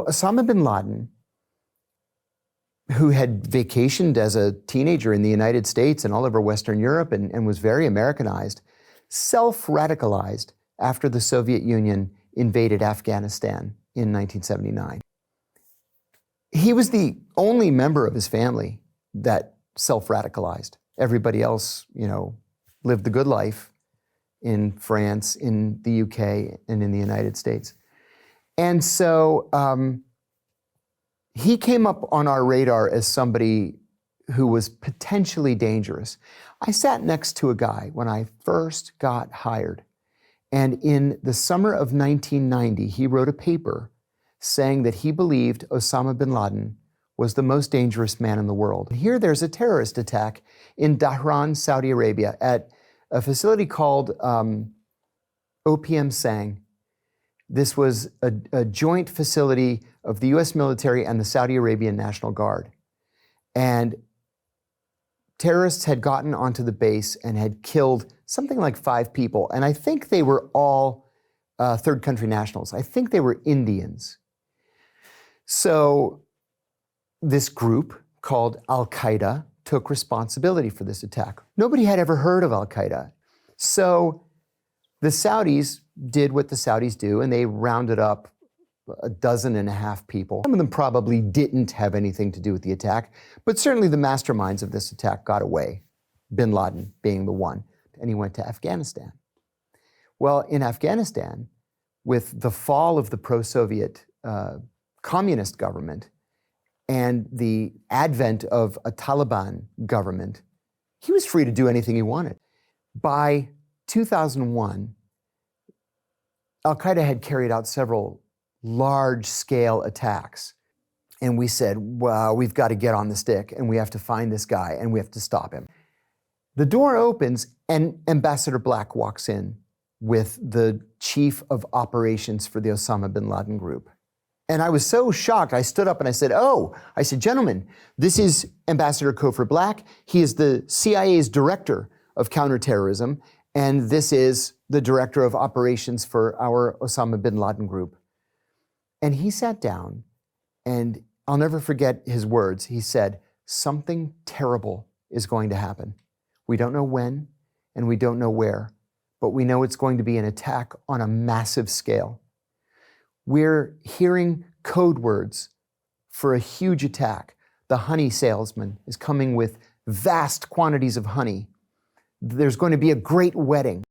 Osama bin Laden, who had vacationed as a teenager in the United States and all over Western Europe and was very Americanized, self-radicalized after the Soviet Union invaded Afghanistan in 1979. He was the only member of his family that self-radicalized. Everybody else, lived the good life in France, in the UK, and in the United States. And so he came up on our radar as somebody who was potentially dangerous. I sat next to a guy when I first got hired. And in the summer of 1990, he wrote a paper saying that he believed Osama bin Laden was the most dangerous man in the world. Here there's a terrorist attack in Dhahran, Saudi Arabia, at a facility called OPM Sang. This was a joint facility of the US military and the Saudi Arabian National Guard. And terrorists had gotten onto the base and had killed something like 5 people. And I think they were all third country nationals. I think they were Indians. So this group called Al-Qaeda took responsibility for this attack. Nobody had ever heard of Al-Qaeda. So the Saudis did what the Saudis do, and they rounded up 1.5 dozen people. Some of them probably didn't have anything to do with the attack, but certainly the masterminds of this attack got away, bin Laden being the one, and he went to Afghanistan. Well, in Afghanistan, with the fall of the pro-Soviet communist government and the advent of a Taliban government, he was free to do anything he wanted. By 2001, Al-Qaeda had carried out several large-scale attacks. And we said, well, we've got to get on the stick, and we have to find this guy, and we have to stop him. The door opens, and Ambassador Black walks in with the chief of operations for the Osama bin Laden group. And I was so shocked, I stood up and I said, gentlemen, this is Ambassador Cofer Black. He is the CIA's director of counterterrorism, and this is the director of operations for our Osama bin Laden group. And he sat down, and I'll never forget his words. He said, something terrible is going to happen. We don't know when, and we don't know where, but we know it's going to be an attack on a massive scale. We're hearing code words for a huge attack. The honey salesman is coming with vast quantities of honey. There's going to be a great wedding.